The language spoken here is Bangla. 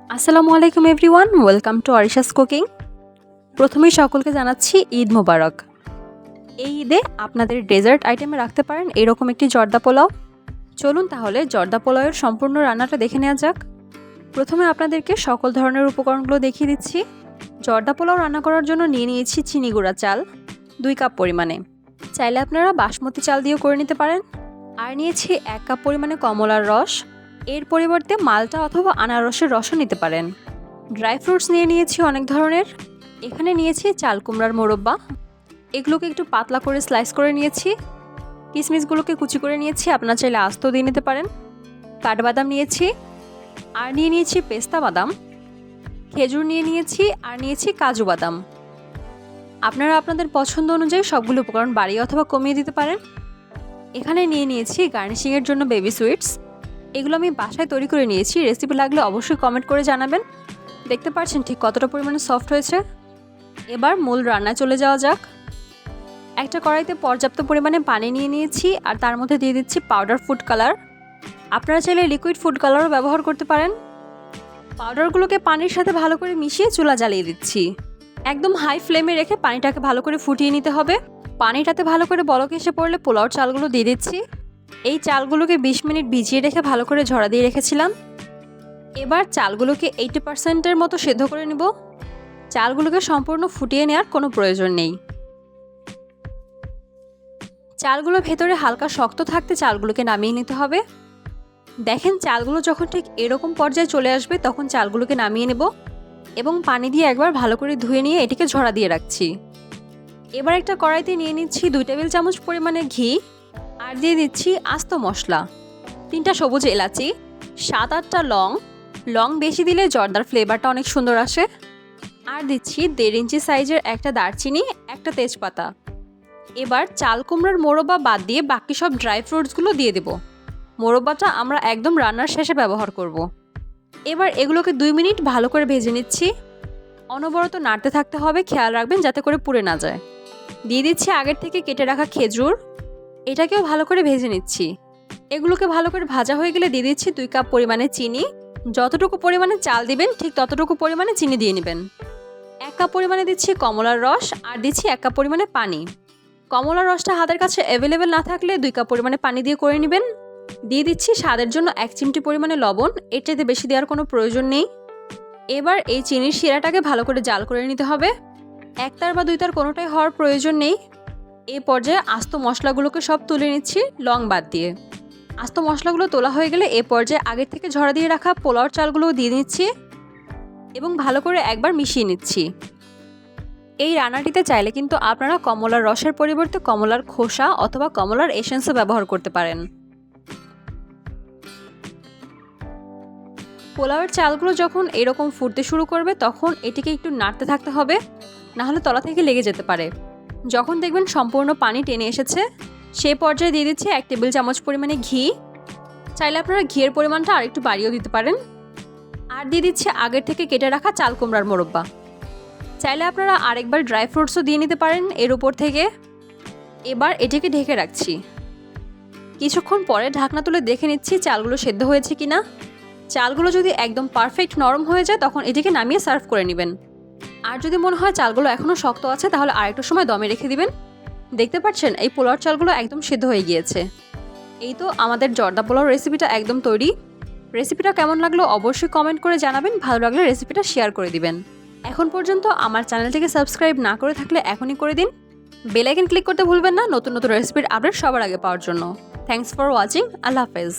আসসালামু আলাইকুম এভরিওয়ান, ওয়েলকাম টু অরিশাস কুকিং। প্রথমেই সকলকে জানাচ্ছি ঈদ মোবারক। এই ঈদে আপনাদের ডেজার্ট আইটেমে রাখতে পারেন এরকম একটি জর্দা পোলাও। চলুন তাহলে জর্দা পোলাওয়ের সম্পূর্ণ রান্নাটা দেখে নেওয়া যাক। প্রথমে আপনাদেরকে সকল ধরনের উপকরণগুলো দেখিয়ে দিচ্ছি। জর্দা পোলাও রান্না করার জন্য নিয়ে নিয়েছি চিনি গুঁড়া চাল 2 কাপ পরিমাণে। চাইলে আপনারা বাসমতি চাল দিয়েও করে নিতে পারেন। আর নিয়েছি 1 কাপ পরিমাণে কমলার রস, এর পরিবর্তে মালটা অথবা আনারসের রসও নিতে পারেন। ড্রাই ফ্রুটস নিয়ে নিয়েছি অনেক ধরনের। এখানে নিয়েছি চাল কুমড়ার মোরব্বা, এগুলোকে একটু পাতলা করে স্লাইস করে নিয়েছি। কিশমিশগুলোকে কুচি করে নিয়েছি, আপনারা চাইলে আস্ত দিয়ে নিতে পারেন। কাঠবাদাম নিয়েছি, আর নিয়ে নিয়েছি পেস্তা বাদাম, খেজুর নিয়ে নিয়েছি, আর নিয়েছি কাজু বাদাম। আপনারা আপনাদের পছন্দ অনুযায়ী সবগুলো উপকরণ বাড়িয়ে অথবা কমিয়ে দিতে পারেন। এখানে নিয়ে নিয়েছি গার্নিশিংয়ের জন্য বেবি সুইটস, এগুলো আমি বাসায় তৈরি করে নিয়েছি। রেসিপি লাগলে অবশ্যই কমেন্ট করে জানাবেন। দেখতে পাচ্ছেন ঠিক কতটা পরিমাণে সফট হয়েছে। এবার মূল রান্নায় চলে যাওয়া যাক। একটা কড়াইতে পর্যাপ্ত পরিমাণে পানি নিয়ে নিয়েছি, আর তার মধ্যে দিয়ে দিচ্ছি পাউডার ফুড কালার। আপনারা চাইলে লিকুইড ফুড কালারও ব্যবহার করতে পারেন। পাউডারগুলোকে পানির সাথে ভালো করে মিশিয়ে চুলা জ্বালিয়ে দিচ্ছি। একদম হাই ফ্লেমে রেখে পানিটাকে ভালো করে ফুটিয়ে নিতে হবে। পানিটাতে ভালো করে বলক এসে পড়লে পোলাওর চালগুলো দিয়ে দিচ্ছি। এই চালগুলোকে 20 মিনিট ভিজিয়ে রেখে ভালো করে ঝরা দিয়ে রেখেছিলাম। এবার চালগুলোকে 80% মতো সেদ্ধ করে নেব। চালগুলোকে সম্পূর্ণ ফুটিয়ে নেওয়ার কোনো প্রয়োজন নেই। চালগুলো ভেতরে হালকা শক্ত থাকতে চালগুলোকে নামিয়ে নিতে হবে। দেখেন চালগুলো যখন ঠিক এরকম পর্যায়ে চলে আসবে তখন চালগুলোকে নামিয়ে নেব এবং পানি দিয়ে একবার ভালো করে ধুয়ে নিয়ে এটিকে ঝরা দিয়ে রাখছি। এবার একটা কড়াইতে নিয়ে নিচ্ছি 2 টেবিল চামচ পরিমাণে ঘি, আর দিয়ে দিচ্ছি আস্ত মশলা 3টা সবুজ এলাচি, 7-8টা লং বেশি দিলে জর্দার ফ্লেভারটা অনেক সুন্দর আসে। আর দিচ্ছি 1.5 ইঞ্চি সাইজের একটা দারচিনি, একটা তেজপাতা। এবার চাল কুমড়ার মোরব্বা বাদ দিয়ে বাকি সব ড্রাই ফ্রুটসগুলো দিয়ে দেব। মোরব্বাটা আমরা একদম রান্নার শেষে ব্যবহার করব। এবার এগুলোকে 2 মিনিট ভালো করে ভেজে নিচ্ছি। অনবরত নাড়তে থাকতে হবে, খেয়াল রাখবেন যাতে করে পুড়ে না যায়। দিয়ে দিচ্ছি আগের থেকে কেটে রাখা খেজুর, এটাকেও ভালো করে ভেজে নিচ্ছি। এগুলোকে ভালো করে ভাজা হয়ে গেলে দিয়ে দিচ্ছি 2 কাপ পরিমাণে চিনি। যতটুকু পরিমাণে চাল দিবেন ঠিক ততটুকু পরিমাণে চিনি দিয়ে নেবেন। 1 কাপ পরিমাণে দিচ্ছি কমলার রস, আর দিচ্ছি 1 কাপ পরিমাণে পানি। কমলার রসটা হাতের কাছে অ্যাভেলেবেল না থাকলে 2 কাপ পরিমাণে পানি দিয়ে করে নেবেন। দিয়ে দিচ্ছি স্বাদের জন্য 1 চিমটি পরিমাণে লবণ, এর চাইতে বেশি দেওয়ার কোনো প্রয়োজন নেই। এবার এই চিনির শিরাটাকে ভালো করে জাল করে নিতে হবে। 1 তার বা 2 তার কোনোটাই হওয়ার প্রয়োজন নেই। এই পর্যায়ে আস্ত মশলাগুলোকে সব তুলে নিচ্ছি লং বাদ দিয়ে। আস্ত মশলাগুলো তোলা হয়ে গেলে এ পর্যায়ে আগের থেকে ঝরা দিয়ে রাখা পোলাওর চালগুলোও দিয়ে নিচ্ছি এবং ভালো করে একবার মিশিয়ে নিচ্ছি। এই রান্নাটিতে চাইলে কিন্তু আপনারা কমলার রসের পরিবর্তে কমলার খোসা অথবা কমলার এসেন্সও ব্যবহার করতে পারেন। পোলাওয়ের চালগুলো যখন এরকম ফুটতে শুরু করবে তখন এটিকে একটু নাড়তে থাকতে হবে, নাহলে তলা থেকে লেগে যেতে পারে। যখন দেখবেন সম্পূর্ণ পানি টেনে এসেছে সেই পর্যায়ে দিয়ে দিচ্ছি 1 টেবিল চামচ পরিমাণে ঘি। চাইলে আপনারা ঘিয়ের পরিমাণটা আরেকটু বাড়িয়েও দিতে পারেন। আর দিয়ে দিচ্ছি আগের থেকে কেটে রাখা চাল কুমড়ার মোরব্বা। চাইলে আপনারা আরেকবার ড্রাই ফ্রুটসও দিয়ে নিতে পারেন এর উপর থেকে। এবার এটিকে ঢেকে রাখছি। কিছুক্ষণ পরে ঢাকনা তুলে দেখে নিচ্ছি চালগুলো সেদ্ধ হয়েছে কিনা। চালগুলো যদি একদম পারফেক্ট নরম হয়ে যায় তখন এটিকে নামিয়ে সার্ভ করে নেবেন। আর যদি মনে হয় চালগুলো এখনও শক্ত আছে তাহলে আরেকটু সময় দমে রেখে দিবেন। দেখতে পাচ্ছেন এই পোলাওর চালগুলো একদম সিদ্ধ হয়ে গিয়েছে। এই তো আমাদের জর্দা পোলাও রেসিপিটা একদম তৈরি। রেসিপিটা কেমন লাগলো অবশ্যই কমেন্ট করে জানাবেন। ভালো লাগলে রেসিপিটা শেয়ার করে দিবেন। এখন পর্যন্ত আমার চ্যানেলটিকে সাবস্ক্রাইব না করে থাকলে এখনই করে দিন। বেল আইকন ক্লিক করতে ভুলবেন না নতুন নতুন রেসিপির আপডেট সবার আগে পাওয়ার জন্য। Thanks for watching. আল্লাহ হাফেজ।